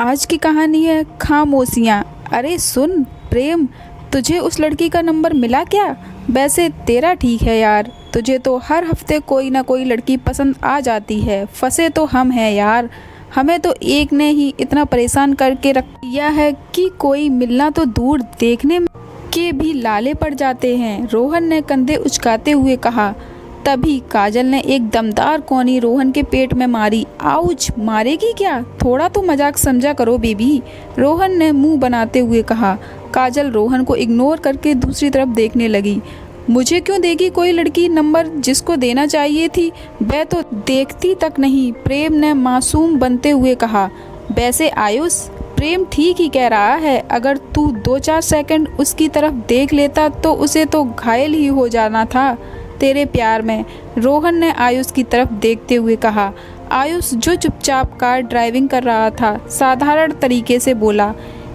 आज की कहानी है खामोशियाँ। अरे सुन प्रेम, तुझे उस लड़की का नंबर मिला क्या? वैसे तेरा ठीक है यार, तुझे तो हर हफ्ते कोई ना कोई लड़की पसंद आ जाती है। फंसे तो हम हैं यार, हमें तो एक ने ही इतना परेशान करके रख दिया है कि कोई मिलना तो दूर, देखने के भी लाले पड़ जाते हैं। रोहन ने कंधे उचकाते हुए कहा। तभी काजल ने एक दमदार कौनी रोहन के पेट में मारी। आउच! मारेगी क्या? थोड़ा तो मजाक समझा करो बेबी, रोहन ने मुंह बनाते हुए कहा। काजल रोहन को इग्नोर करके दूसरी तरफ देखने लगी। मुझे क्यों देगी कोई लड़की नंबर? जिसको देना चाहिए थी वह तो देखती तक नहीं, प्रेम ने मासूम बनते हुए कहा। वैसे आयुष, प्रेम ठीक ही कह रहा है, अगर तू 2-4 सेकंड उसकी तरफ देख लेता तो उसे तो घायल ही हो जाना था तेरे प्यार में, रोहन ने आयुष की तरफ देखते हुए कहा। आयुष, जो चुपचाप कार ड्राइविंग कर रहा था, साधारण तरीके से बोला,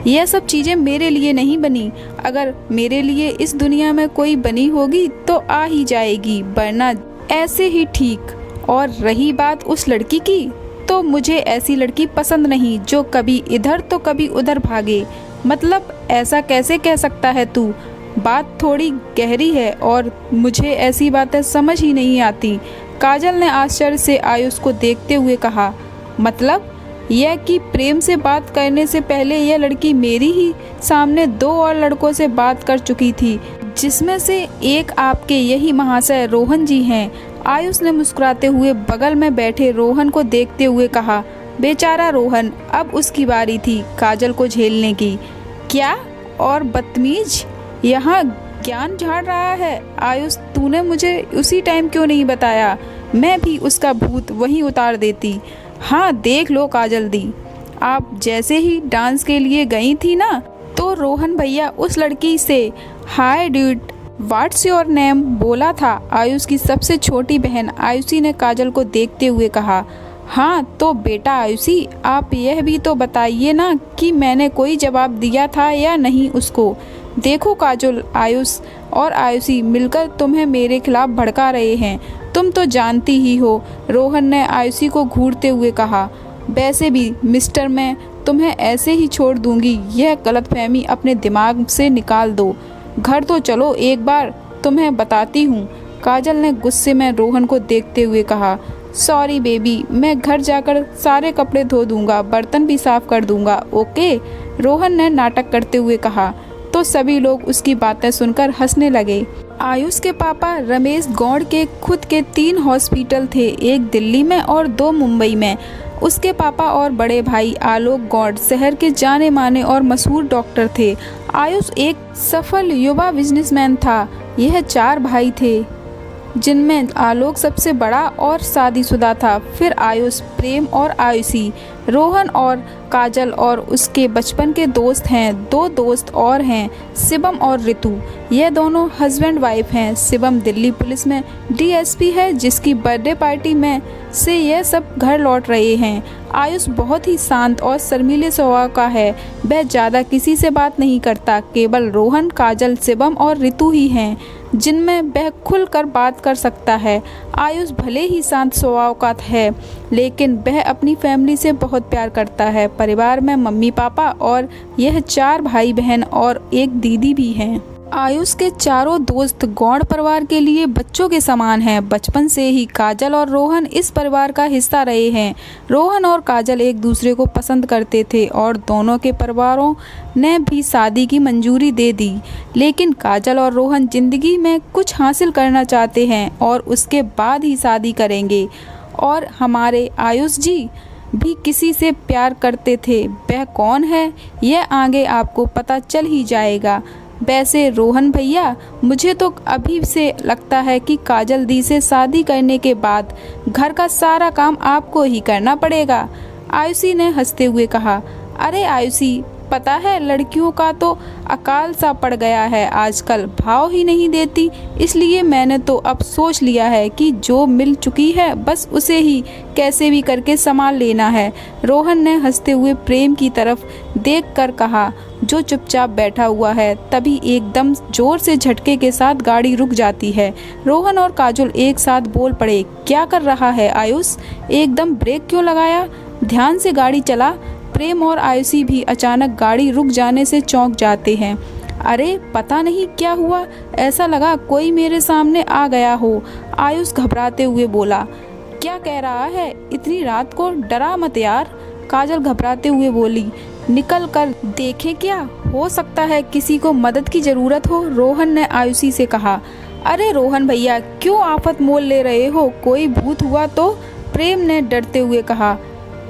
यह सब चीज़ें मेरे लिए नहीं बनी। अगर मेरे लिए इस दुनिया में कोई बनी होगी तो आ ही जाएगी, वरना ऐसे ही ठीक। और रही बात उस लड़की की, तो मुझे ऐसी लड़की पसंद नहीं जो कभी इधर तो कभी उधर भागे। मतलब ऐसा कैसे कह सकता है तू? बात थोड़ी गहरी है और मुझे ऐसी बातें समझ ही नहीं आती, काजल ने आश्चर्य से आयुष को देखते हुए कहा। मतलब यह कि प्रेम से बात करने से पहले यह लड़की मेरी ही सामने 2 और लड़कों से बात कर चुकी थी, जिसमें से एक आपके यही महाशय रोहन जी हैं। आयुष ने मुस्कुराते हुए बगल में बैठे रोहन को देखते हुए कहा। बेचारा रोहन, अब उसकी बारी थी काजल को झेलने की। क्या? और बदतमीज यहाँ ज्ञान झाड़ रहा है? आयुष, तूने मुझे उसी टाइम क्यों नहीं बताया? मैं भी उसका भूत वहीं उतार देती। हाँ देख लो काजल दी, आप जैसे ही डांस के लिए गई थी ना, तो रोहन भैया उस लड़की से हाय ड्यूड, व्हाट्स योर नेम बोला था। आयुष की सबसे छोटी बहन आयुषी ने काजल को देखते हुए कहा। हाँ तो बेटा आयुषी, आप यह भी तो बताइए ना कि मैंने कोई जवाब दिया था या नहीं उसको। देखो काजल, आयुष और आयुषी मिलकर तुम्हें मेरे खिलाफ भड़का रहे हैं, तुम तो जानती ही हो, रोहन ने आयुषी को घूरते हुए कहा। वैसे भी मिस्टर, मैं तुम्हें ऐसे ही छोड़ दूंगी, यह गलतफहमी अपने दिमाग से निकाल दो। घर तो चलो, एक बार तुम्हें बताती हूँ, काजल ने गुस्से में रोहन को देखते हुए कहा। सॉरी बेबी, मैं घर जाकर सारे कपड़े धो दूंगा, बर्तन भी साफ कर दूंगा, ओके, रोहन ने नाटक करते हुए कहा। तो सभी लोग उसकी बातें सुनकर हंसने लगे। आयुष के पापा रमेश गौड़ के खुद के 3 हॉस्पिटल थे, एक दिल्ली में और 2 मुंबई में। उसके पापा और बड़े भाई आलोक गौड़ शहर के जाने माने और मशहूर डॉक्टर थे। आयुष एक सफल युवा बिजनेसमैन था। यह 4 भाई थे, जिनमें आलोक सबसे बड़ा और शादीशुदा था। फिर आयुष, प्रेम और आयुषी, रोहन और काजल, और उसके बचपन के दोस्त हैं 2 दोस्त और हैं, शिवम और ऋतु। ये दोनों हस्बैंड वाइफ हैं। शिवम दिल्ली पुलिस में डीएसपी है, जिसकी बर्थडे पार्टी में से यह सब घर लौट रहे हैं। आयुष बहुत ही शांत और शर्मीले स्वभाव का है, वह ज़्यादा किसी से बात नहीं करता। केवल रोहन, काजल, शिवम और ऋतु ही हैं जिनमें वह खुलकर बात कर सकता है। आयुष भले ही शांत स्वभाव का है, लेकिन वह अपनी फैमिली से बहुत प्यार करता है। परिवार में मम्मी पापा और यह 4 भाई बहन और एक दीदी भी हैं। आयुष के चारों दोस्त गौड़ परिवार के लिए बच्चों के समान हैं। बचपन से ही काजल और रोहन इस परिवार का हिस्सा रहे हैं। रोहन और काजल एक दूसरे को पसंद करते थे और दोनों के परिवारों ने भी शादी की मंजूरी दे दी। लेकिन काजल और रोहन जिंदगी में कुछ हासिल करना चाहते हैं और उसके बाद ही शादी करेंगे। और हमारे आयुष जी भी किसी से प्यार करते थे। वह कौन है यह आगे आपको पता चल ही जाएगा। वैसे रोहन भैया, मुझे तो अभी से लगता है कि काजल दी से शादी करने के बाद घर का सारा काम आपको ही करना पड़ेगा, आयुषी ने हंसते हुए कहा। अरे आयुषी, पता है लड़कियों का तो अकाल सा पड़ गया है आजकल, भाव ही नहीं देती, इसलिए मैंने तो अब सोच लिया है कि जो मिल चुकी है बस उसे ही कैसे भी करके संभाल लेना है, रोहन ने हंसते हुए प्रेम की तरफ देखकर कहा, जो चुपचाप बैठा हुआ है। तभी एकदम जोर से झटके के साथ गाड़ी रुक जाती है। रोहन और काजल एक साथ बोल पड़े। क्या कर रहा है आयुष? एकदम ब्रेक क्यों लगाया? ध्यान से गाड़ी चला, प्रेम और आयुषी भी अचानक गाड़ी रुक जाने से चौंक जाते हैं। अरे पता नहीं क्या हुआ, ऐसा लगा कोई मेरे सामने आ गया हो। आयुष घबराते हुए बोला। क्या कह रहा है, इतनी रात को, डरा मत यार। काजल घबराते हुए बोली। निकल कर देखे क्या, हो सकता है किसी को मदद की ज़रूरत हो, रोहन ने आयुषी से कहा। अरे रोहन भैया, क्यों आफत मोल ले रहे हो, कोई भूत हुआ तो, प्रेम ने डरते हुए कहा।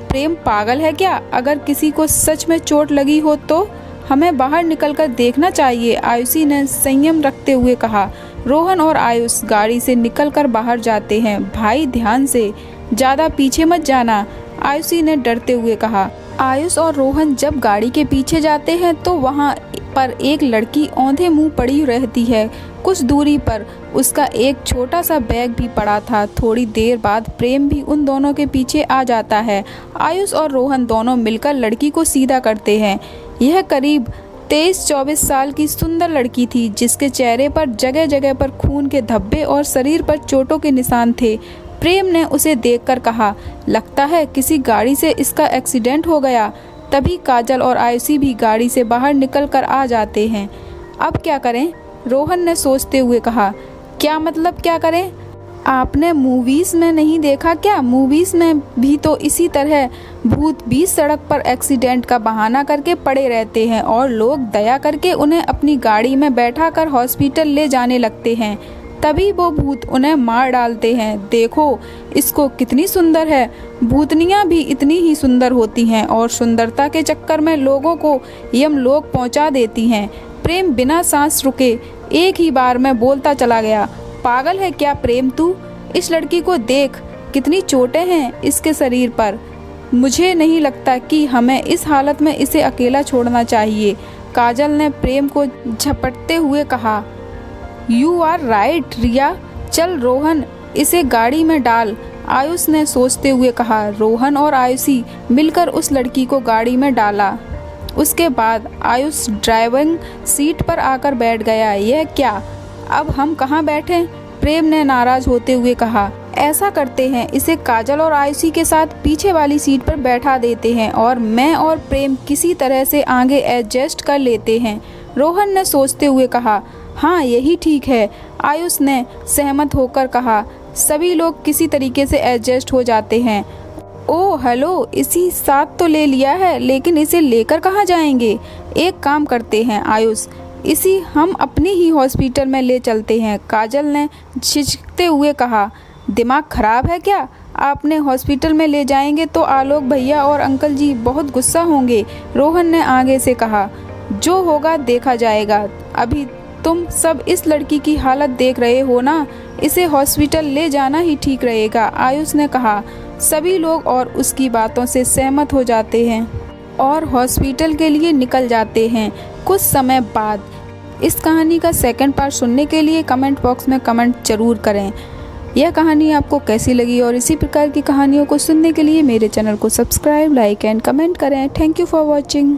प्रेम पागल है क्या, अगर किसी को सच में चोट लगी हो तो हमें बाहर निकलकर देखना चाहिए, आयुषी ने संयम रखते हुए कहा। रोहन और आयुष गाड़ी से निकलकर बाहर जाते हैं। भाई ध्यान से, ज़्यादा पीछे मत जाना, आयुषी ने डरते हुए कहा। आयुष और रोहन जब गाड़ी के पीछे जाते हैं तो वहाँ पर एक लड़की औंधे मुंह पड़ी रहती है। कुछ दूरी पर उसका एक छोटा सा बैग भी पड़ा था। थोड़ी देर बाद प्रेम भी उन दोनों के पीछे आ जाता है। आयुष और रोहन दोनों मिलकर लड़की को सीधा करते हैं। यह करीब 23-24 साल की सुंदर लड़की थी, जिसके चेहरे पर जगह जगह पर खून के धब्बे और शरीर पर चोटों के निशान थे। प्रेम ने उसे देखकर कहा, लगता है किसी गाड़ी से इसका एक्सीडेंट हो गया। तभी काजल और आयुषी भी गाड़ी से बाहर निकलकर आ जाते हैं। अब क्या करें, रोहन ने सोचते हुए कहा। क्या मतलब क्या करें, आपने मूवीज़ में नहीं देखा क्या, मूवीज़ में भी तो इसी तरह भूत 20 सड़क पर एक्सीडेंट का बहाना करके पड़े रहते हैं और लोग दया करके उन्हें अपनी गाड़ी में बैठाकर हॉस्पिटल ले जाने लगते हैं। तभी वो भूत उन्हें मार डालते हैं। देखो इसको, कितनी सुंदर है। भूतनियाँ भी इतनी ही सुंदर होती हैं और सुंदरता के चक्कर में लोगों को यमलोक पहुंचा देती हैं। प्रेम बिना सांस रुके एक ही बार में बोलता चला गया। पागल है क्या प्रेम तू, इस लड़की को देख, कितनी चोटें हैं इसके शरीर पर। मुझे नहीं लगता कि हमें इस हालत में इसे अकेला छोड़ना चाहिए, काजल ने प्रेम को झपटते हुए कहा। यू आर राइट रिया, चल रोहन इसे गाड़ी में डाल, आयुष ने सोचते हुए कहा। रोहन और आयुषी मिलकर उस लड़की को गाड़ी में डाला। उसके बाद आयुष ड्राइविंग सीट पर आकर बैठ गया। यह क्या, अब हम कहाँ बैठें, प्रेम ने नाराज होते हुए कहा। ऐसा करते हैं, इसे काजल और आयुषी के साथ पीछे वाली सीट पर बैठा देते हैं और मैं और प्रेम किसी तरह से आगे एडजस्ट कर लेते हैं, रोहन ने सोचते हुए कहा। हाँ यही ठीक है, आयुष ने सहमत होकर कहा। सभी लोग किसी तरीके से एडजस्ट हो जाते हैं। ओह हेलो, इसी साथ तो ले लिया है, लेकिन इसे लेकर कहाँ जाएंगे। एक काम करते हैं आयुष, इसी हम अपनी ही हॉस्पिटल में ले चलते हैं, काजल ने झिझकते हुए कहा। दिमाग खराब है क्या, आपने हॉस्पिटल में ले जाएंगे तो आलोक भैया और अंकल जी बहुत गुस्सा होंगे, रोहन ने आगे से कहा। जो होगा देखा जाएगा, अभी तुम सब इस लड़की की हालत देख रहे हो ना, इसे हॉस्पिटल ले जाना ही ठीक रहेगा, आयुष ने कहा। सभी लोग और उसकी बातों से सहमत हो जाते हैं और हॉस्पिटल के लिए निकल जाते हैं। कुछ समय बाद इस कहानी का सेकंड पार्ट सुनने के लिए कमेंट बॉक्स में कमेंट जरूर करें। यह कहानी आपको कैसी लगी और इसी प्रकार की कहानियों को सुनने के लिए मेरे चैनल को सब्सक्राइब, लाइक एंड कमेंट करें। Thank you for watching.